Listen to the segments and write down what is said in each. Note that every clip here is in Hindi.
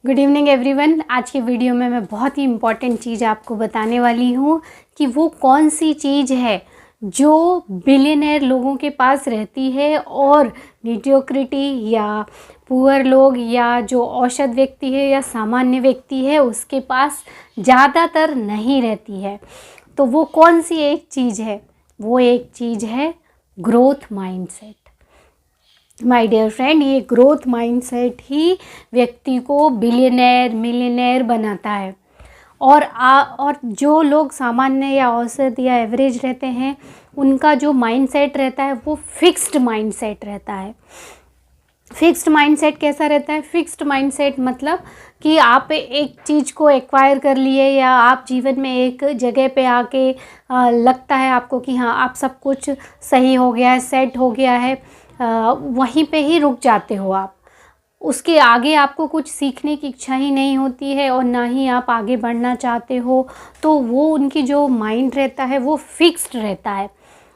Good evening everyone. आज की वीडियो में मैं बहुत ही इम्पॉर्टेंट चीज़ आपको बताने वाली हूँ कि वो कौन सी चीज़ है जो बिलियनर लोगों के पास रहती है और मीडियोक्रिटी या पुअर लोग या जो औसत व्यक्ति है या सामान्य व्यक्ति है उसके पास ज़्यादातर नहीं रहती है। तो वो कौन सी एक चीज़ है? वो एक चीज़ है growth mindset. My dear friend, ये ग्रोथ माइंडसेट ही व्यक्ति को बिलियनर मिलियनर बनाता है। और जो लोग सामान्य या औसत या एवरेज रहते हैं उनका जो माइंडसेट रहता है वो फिक्स्ड माइंडसेट रहता है। फिक्स्ड माइंडसेट कैसा रहता है? फिक्स्ड माइंडसेट मतलब कि आप एक चीज़ को एक्वायर कर लिए या आप जीवन में एक जगह पे आके लगता है आपको कि हाँ आप सब कुछ सही हो गया है, सेट हो गया है, वहीं पे ही रुक जाते हो आप। उसके आगे आपको कुछ सीखने की इच्छा ही नहीं होती है और ना ही आप आगे बढ़ना चाहते हो। तो वो उनकी जो माइंड रहता है वो फिक्स्ड रहता है।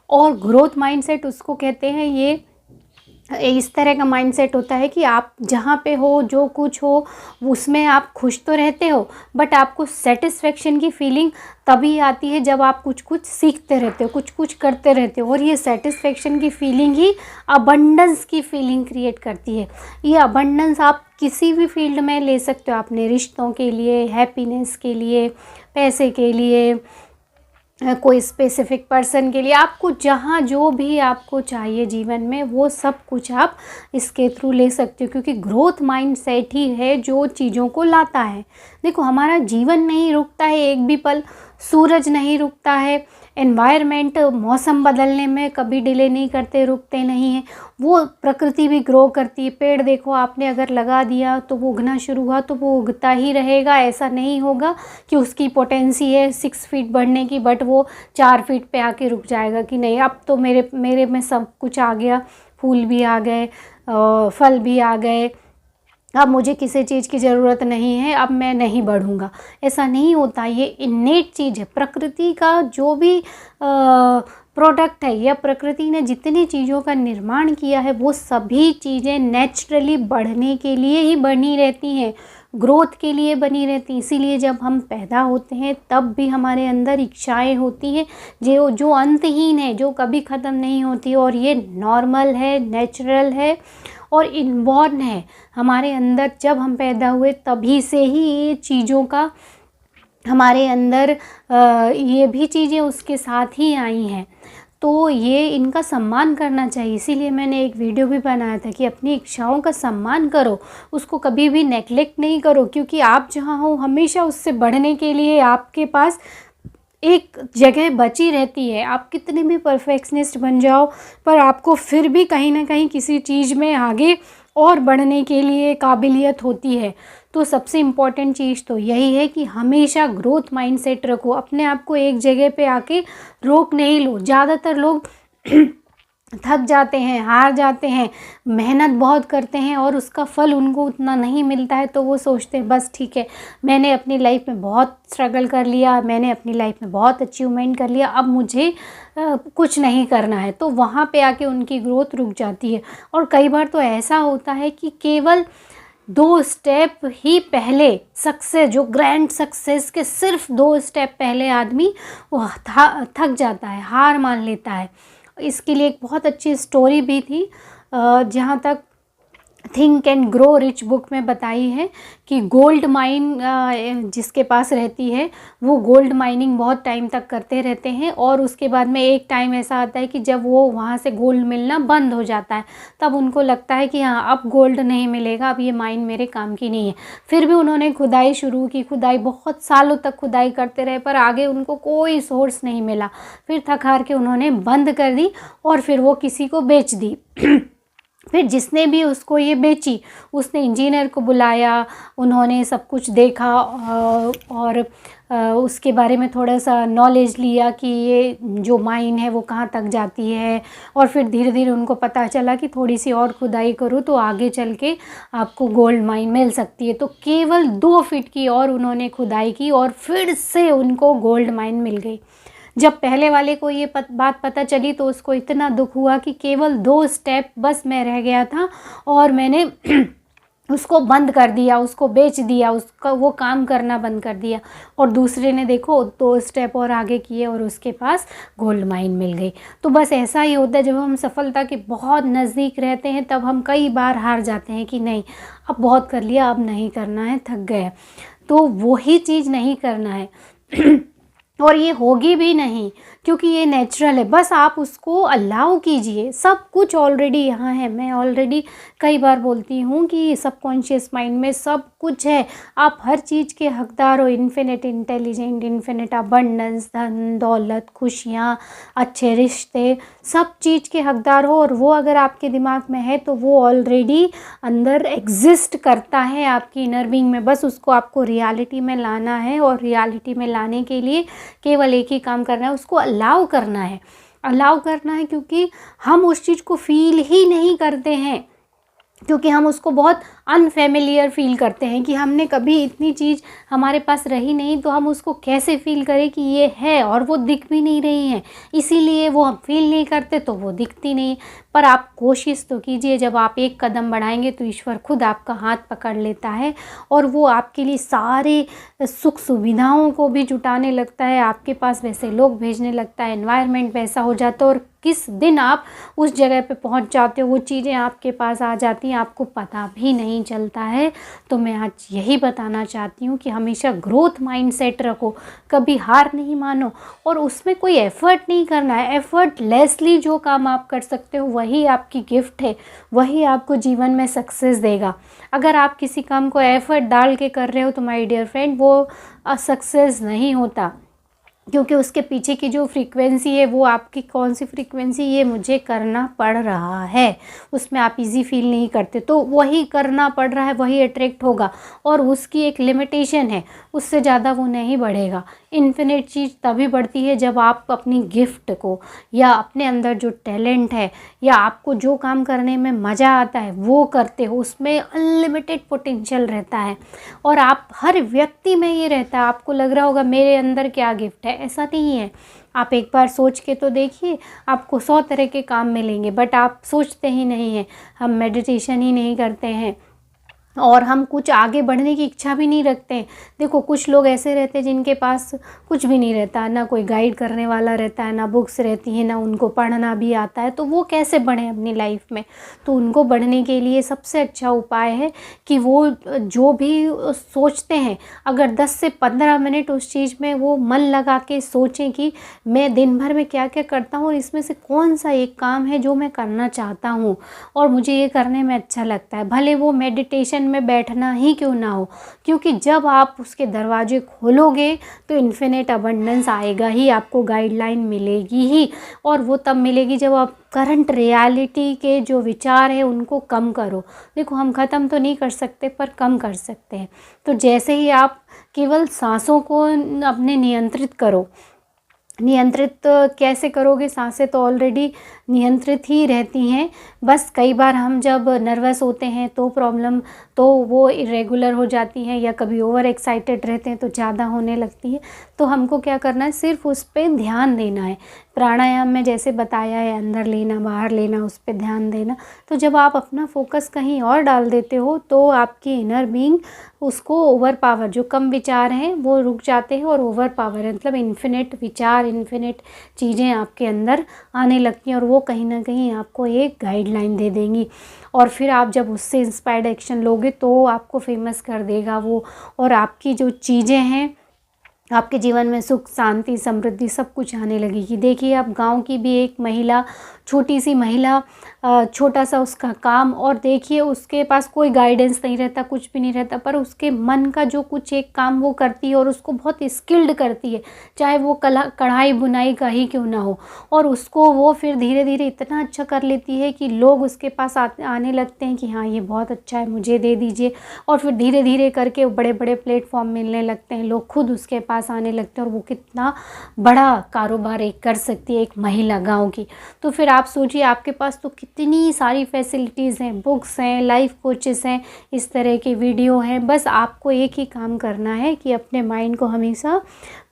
और ग्रोथ माइंडसेट उसको कहते हैं, ये इस तरह का माइंडसेट होता है कि आप जहाँ पे हो, जो कुछ हो उसमें आप खुश तो रहते हो, बट आपको सेटिस्फेक्शन की फीलिंग तभी आती है जब आप कुछ कुछ सीखते रहते हो, कुछ कुछ करते रहते हो। और ये सेटिस्फेक्शन की फीलिंग ही अबंडेंस की फीलिंग क्रिएट करती है। ये अबंडेंस आप किसी भी फील्ड में ले सकते हो, अपने रिश्तों के लिए, हैप्पीनेस के लिए, पैसे के लिए, कोई स्पेसिफिक पर्सन के लिए, आपको जहाँ जो भी आपको चाहिए जीवन में वो सब कुछ आप इसके थ्रू ले सकते हो, क्योंकि ग्रोथ माइंडसेट ही है जो चीज़ों को लाता है। देखो, हमारा जीवन नहीं रुकता है एक भी पल, सूरज नहीं रुकता है, एनवायरनमेंट मौसम बदलने में कभी डिले नहीं करते, रुकते नहीं हैं। वो प्रकृति भी ग्रो करती है। पेड़ देखो, आपने अगर लगा दिया तो वो उगना शुरू हुआ तो वो उगता ही रहेगा। ऐसा नहीं होगा कि उसकी पोटेंसी है 6 फीट बढ़ने की बट वो 4 फीट पे आके रुक जाएगा कि नहीं अब तो मेरे में सब कुछ आ गया, फूल भी आ गए, फल भी आ गए, अब मुझे किसी चीज़ की ज़रूरत नहीं है, अब मैं नहीं बढ़ूँगा। ऐसा नहीं होता। ये इन्नेट चीज़ है। प्रकृति का जो भी प्रोडक्ट है या प्रकृति ने जितनी चीज़ों का निर्माण किया है वो सभी चीज़ें नेचुरली बढ़ने के लिए ही बनी रहती हैं, ग्रोथ के लिए बनी रहती। इसीलिए जब हम पैदा होते हैं तब भी हमारे अंदर इच्छाएं होती हैं जो अंतहीन है, जो कभी ख़त्म नहीं होती। और ये नॉर्मल है, नेचुरल है और इनबॉर्न है हमारे अंदर। जब हम पैदा हुए तभी से ही ये चीज़ों का हमारे अंदर ये भी चीज़ें उसके साथ ही आई हैं। तो ये इनका सम्मान करना चाहिए। इसीलिए मैंने एक वीडियो भी बनाया था कि अपनी इच्छाओं का सम्मान करो, उसको कभी भी नेगलेक्ट नहीं करो, क्योंकि आप जहाँ हो हमेशा उससे बढ़ने के लिए आपके पास एक जगह बची रहती है। आप कितने भी परफेक्शनिस्ट बन जाओ पर आपको फिर भी कहीं ना कहीं किसी चीज़ में आगे और बढ़ने के लिए काबिलियत होती है। तो सबसे इम्पॉर्टेंट चीज़ तो यही है कि हमेशा ग्रोथ माइंडसेट रखो। अपने आप को एक जगह पे आके रोक नहीं लो। ज़्यादातर लोग थक जाते हैं, हार जाते हैं, मेहनत बहुत करते हैं और उसका फल उनको उतना नहीं मिलता है तो वो सोचते हैं बस ठीक है, मैंने अपनी लाइफ में बहुत स्ट्रगल कर लिया, मैंने अपनी लाइफ में बहुत अचीवमेंट कर लिया, अब मुझे कुछ नहीं करना है। तो वहाँ पे आके उनकी ग्रोथ रुक जाती है। और कई बार तो ऐसा होता है कि केवल 2 स्टेप ही पहले सक्सेस, जो ग्रैंड सक्सेस के सिर्फ 2 स्टेप पहले आदमी वो थक जाता है, हार मान लेता है। इसके लिए एक बहुत अच्छी स्टोरी भी थी, जहाँ तक think and grow rich book में बताई है कि गोल्ड माइन जिसके पास रहती है वो गोल्ड माइनिंग बहुत टाइम तक करते रहते हैं और उसके बाद में एक टाइम ऐसा आता है कि जब वो वहाँ से गोल्ड मिलना बंद हो जाता है। तब उनको लगता है कि हाँ अब गोल्ड नहीं मिलेगा, अब ये माइन मेरे काम की नहीं है। फिर भी उन्होंने खुदाई शुरू की, खुदाई बहुत सालों तक खुदाई करते रहे पर आगे उनको कोई सोर्स नहीं मिला। फिर थक हार के उन्होंने बंद कर दी और फिर वो किसी को बेच दी। फिर जिसने भी उसको ये बेची उसने इंजीनियर को बुलाया, उन्होंने सब कुछ देखा और उसके बारे में थोड़ा सा नॉलेज लिया कि ये जो माइन है वो कहाँ तक जाती है। और फिर धीरे धीरे उनको पता चला कि थोड़ी सी और खुदाई करो तो आगे चल के आपको गोल्ड माइन मिल सकती है। तो केवल 2 फीट की और उन्होंने खुदाई की और फिर से उनको गोल्ड माइन मिल गई। जब पहले वाले को ये बात पता चली तो उसको इतना दुख हुआ कि केवल 2 स्टेप बस मैं रह गया था और मैंने उसको बंद कर दिया, उसको बेच दिया, उसका वो काम करना बंद कर दिया, और दूसरे ने देखो 2 स्टेप और आगे किए और उसके पास गोल्ड माइन मिल गई। तो बस ऐसा ही होता है, जब हम सफलता के बहुत नज़दीक रहते हैं तब हम कई बार हार जाते हैं कि नहीं अब बहुत कर लिया, अब नहीं करना है, थक गए। तो वही चीज़ नहीं करना है और ये होगी भी नहीं, क्योंकि ये नेचुरल है। बस आप उसको अलाउ कीजिए, सब कुछ ऑलरेडी यहाँ है। मैं ऑलरेडी कई बार बोलती हूँ कि सबकॉन्शियस माइंड में सब कुछ है, आप हर चीज़ के हकदार हो। इन्फिनिट इंटेलिजेंट, इन्फिनिट अबंडेंस, धन दौलत, खुशियाँ, अच्छे रिश्ते, सब चीज़ के हकदार हो। और वो अगर आपके दिमाग में है तो वो ऑलरेडी अंदर एग्जिस्ट करता है आपकी इनर बीइंग में। बस उसको आपको रियलिटी में लाना है, और रियलिटी में लाने के लिए केवल एक ही काम करना है, उसको अलाउ करना है। अलाउ करना है क्योंकि हम उस चीज़ को फील ही नहीं करते हैं, क्योंकि हम उसको बहुत अनफेमिलियर फील करते हैं कि हमने कभी इतनी चीज़ हमारे पास रही नहीं, तो हम उसको कैसे फील करें कि ये है, और वो दिख भी नहीं रही है, इसीलिए वो हम फील नहीं करते, तो वो दिखती नहीं। पर आप कोशिश तो कीजिए, जब आप एक कदम बढ़ाएंगे तो ईश्वर खुद आपका हाथ पकड़ लेता है और वो आपके लिए सारे सुख सुविधाओं को भी जुटाने लगता है, आपके पास वैसे लोग भेजने लगता है, एनवायरनमेंट वैसा हो जाता है, और किस दिन आप उस जगह पे पहुंच जाते हो, वो चीज़ें आपके पास आ जाती हैं, आपको पता भी नहीं चलता है। तो मैं आज यही बताना चाहती हूँ कि हमेशा ग्रोथ माइंडसेट रखो, कभी हार नहीं मानो, और उसमें कोई एफ़र्ट नहीं करना है। एफ़र्टलेसली जो काम आप कर सकते हो वही आपकी गिफ्ट है, वही आपको जीवन में सक्सेस देगा। अगर आप किसी काम को एफ़र्ट डाल के कर रहे हो तो माय डियर फ्रेंड वो सक्सेस नहीं होता, क्योंकि उसके पीछे की जो फ्रीक्वेंसी है वो आपकी कौन सी फ्रीक्वेंसी, ये मुझे करना पड़ रहा है, उसमें आप इजी फील नहीं करते, तो वही करना पड़ रहा है, वही अट्रैक्ट होगा, और उसकी एक लिमिटेशन है, उससे ज़्यादा वो नहीं बढ़ेगा। इन्फिनिट चीज़ तभी बढ़ती है जब आप अपनी गिफ्ट को, या अपने अंदर जो टैलेंट है, या आपको जो काम करने में मज़ा आता है वो करते हो, उसमें अनलिमिटेड पोटेंशियल रहता है। और आप हर व्यक्ति में ये रहता है, आपको लग रहा होगा मेरे अंदर क्या गिफ्ट है, ऐसा नहीं है। आप एक बार सोच के तो देखिए, आपको 100 तरह के काम मिलेंगे, बट आप सोचते ही नहीं हैं। हम मेडिटेशन ही नहीं करते हैं, और हम कुछ आगे बढ़ने की इच्छा भी नहीं रखते हैं। देखो कुछ लोग ऐसे रहते हैं जिनके पास कुछ भी नहीं रहता, ना कोई गाइड करने वाला रहता है, ना बुक्स रहती हैं, ना उनको पढ़ना भी आता है, तो वो कैसे बढ़ें अपनी लाइफ में। तो उनको बढ़ने के लिए सबसे अच्छा उपाय है कि वो जो भी सोचते हैं, अगर 10 से 15 मिनट उस चीज़ में वो मन लगा के सोचें कि मैं दिन भर में क्या क्या करता हूँ, और इसमें से कौन सा एक काम है जो मैं करना चाहता हूँ और मुझे ये करने में अच्छा लगता है, भले वो मेडिटेशन में बैठना ही क्यों ना हो। क्योंकि जब आप उसके दरवाजे खोलोगे तो इन्फिनिट अबंडेंस आएगा ही, आपको गाइडलाइन मिलेगी ही, और वो तब मिलेगी जब आप करंट रियलिटी के जो विचार है उनको कम करो। देखो हम ख़त्म तो नहीं कर सकते पर कम कर सकते हैं। तो जैसे ही आप केवल सांसों को अपने नियंत्रित करो, नियंत्रित कैसे करोगे, सांसें तो ऑलरेडी नियंत्रित ही रहती हैं, बस कई बार हम जब नर्वस होते हैं तो प्रॉब्लम, तो वो इरेगुलर हो जाती हैं, या कभी ओवर एक्साइटेड रहते हैं तो ज़्यादा होने लगती है। तो हमको क्या करना है, सिर्फ उस पर ध्यान देना है। प्राणायाम में जैसे बताया है, अंदर लेना बाहर लेना, उस पर ध्यान देना। तो जब आप अपना फोकस कहीं और डाल देते हो तो आपकी इनर बीइंग उसको ओवर पावर, जो कम विचार हैं वो रुक जाते हैं, और ओवर पावर मतलब इन्फिनिट विचार, इन्फिनिट चीज़ें आपके अंदर आने लगती हैं, और वो कहीं ना कहीं आपको एक गाइडलाइन दे देंगी। और फिर आप जब उससे इंस्पायर्ड एक्शन लोगे तो आपको फेमस कर देगा वो, और आपकी जो चीज़ें हैं, आपके जीवन में सुख शांति समृद्धि सब कुछ आने लगेगी। देखिए आप गांव की भी एक महिला, छोटी सी महिला, छोटा सा उसका काम, और देखिए उसके पास कोई गाइडेंस नहीं रहता, कुछ भी नहीं रहता, पर उसके मन का जो कुछ एक काम वो करती है, और उसको बहुत स्किल्ड करती है, चाहे वो कढ़ाई बुनाई का ही क्यों ना हो, और उसको वो फिर धीरे धीरे इतना अच्छा कर लेती है कि लोग उसके पास आने लगते हैं कि हाँ ये बहुत अच्छा है, मुझे दे दीजिए। और फिर धीरे धीरे करके बड़े बड़े प्लेटफॉर्म मिलने लगते हैं, लोग खुद उसके पास आने लगते हैं, और वो कितना बड़ा कारोबार एक कर सकती है एक महिला गाँव की। तो फिर आप सोचिए, आपके पास तो कितनी सारी फैसिलिटीज़ हैं, बुक्स हैं, लाइफ कोचेस हैं, इस तरह के वीडियो हैं। बस आपको एक ही काम करना है कि अपने माइंड को हमेशा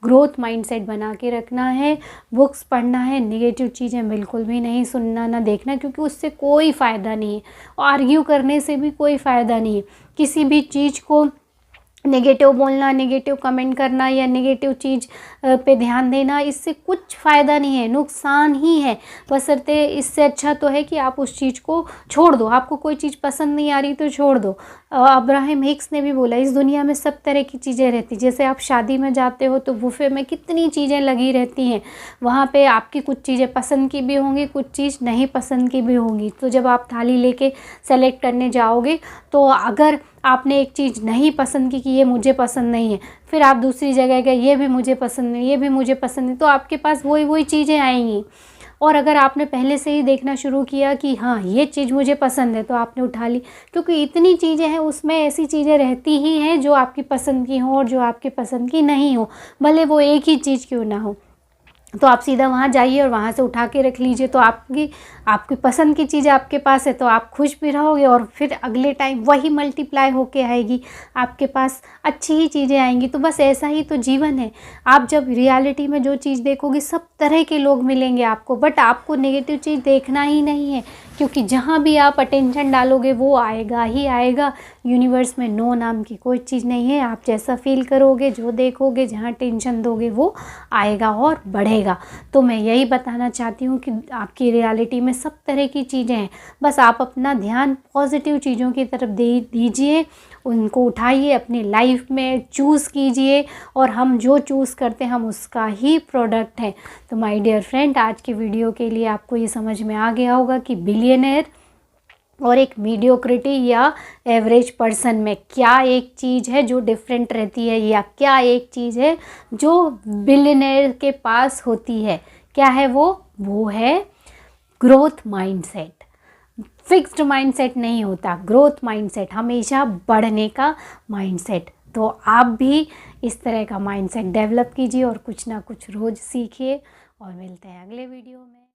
ग्रोथ माइंडसेट बना के रखना है, बुक्स पढ़ना है, नेगेटिव चीज़ें बिल्कुल भी नहीं सुनना ना देखना, क्योंकि उससे कोई फ़ायदा नहीं है, आर्ग्यू करने से भी कोई फ़ायदा नहीं है। किसी भी चीज़ को नेगेटिव बोलना, नेगेटिव कमेंट करना या नेगेटिव चीज़ पे ध्यान देना, इससे कुछ फ़ायदा नहीं है, नुकसान ही है। बशर्ते इससे अच्छा तो है कि आप उस चीज़ को छोड़ दो। आपको कोई चीज़ पसंद नहीं आ रही तो छोड़ दो। अब्राहम हिक्स ने भी बोला, इस दुनिया में सब तरह की चीज़ें रहती। जैसे आप शादी में जाते हो तो बुफे में कितनी चीज़ें लगी रहती हैं, वहाँ पे आपकी कुछ चीज़ें पसंद की भी होंगी, कुछ चीज़ नहीं पसंद की भी होंगी। तो जब आप थाली लेके सेलेक्ट करने जाओगे तो अगर आपने एक चीज़ नहीं पसंद की कि ये मुझे पसंद नहीं है, फिर आप दूसरी जगह गए, ये भी मुझे पसंद नहीं, ये भी मुझे पसंद नहीं, तो आपके पास वही चीज़ें आएंगी। और अगर आपने पहले से ही देखना शुरू किया कि हाँ ये चीज़ मुझे पसंद है, तो आपने उठा ली, क्योंकि इतनी चीज़ें हैं, उसमें ऐसी चीज़ें रहती ही हैं जो आपकी पसंद की हों और जो आपकी पसंद की नहीं हो, भले वो एक ही चीज़ क्यों ना हो। तो आप सीधा वहाँ जाइए और वहाँ से उठा के रख लीजिए। तो आपकी पसंद की चीज़ आपके पास है तो आप खुश भी रहोगे और फिर अगले टाइम वही मल्टीप्लाई होके आएगी, आपके पास अच्छी ही चीज़ें आएंगी। तो बस ऐसा ही तो जीवन है। आप जब रियलिटी में जो चीज़ देखोगे, सब तरह के लोग मिलेंगे आपको, बट आपको नेगेटिव चीज़ देखना ही नहीं है, क्योंकि जहाँ भी आप अटेंशन डालोगे वो आएगा ही आएगा। यूनिवर्स में नो नाम की कोई चीज़ नहीं है। आप जैसा फील करोगे, जो देखोगे, जहाँ टेंशन दोगे वो आएगा और बढ़ेगा। तो मैं यही बताना चाहती हूँ कि आपकी रियलिटी में सब तरह की चीज़ें हैं, बस आप अपना ध्यान पॉजिटिव चीज़ों की तरफ दे दीजिए, उनको उठाइए, अपनी लाइफ में चूज़ कीजिए, और हम जो चूज़ करते हैं हम उसका ही प्रोडक्ट हैं। तो माय डियर फ्रेंड, आज की वीडियो के लिए आपको ये समझ में आ गया होगा कि बिलियनर और एक मीडियोक्रिटी या एवरेज पर्सन में क्या एक चीज़ है जो डिफरेंट रहती है, या क्या एक चीज़ है जो बिलियनर के पास होती है। क्या है वो है ग्रोथ माइंडसेट। फिक्स्ड माइंडसेट नहीं होता, ग्रोथ माइंडसेट, हमेशा बढ़ने का माइंडसेट। तो आप भी इस तरह का माइंडसेट डेवलप कीजिए और कुछ ना कुछ रोज़ सीखिए, और मिलते हैं अगले वीडियो में।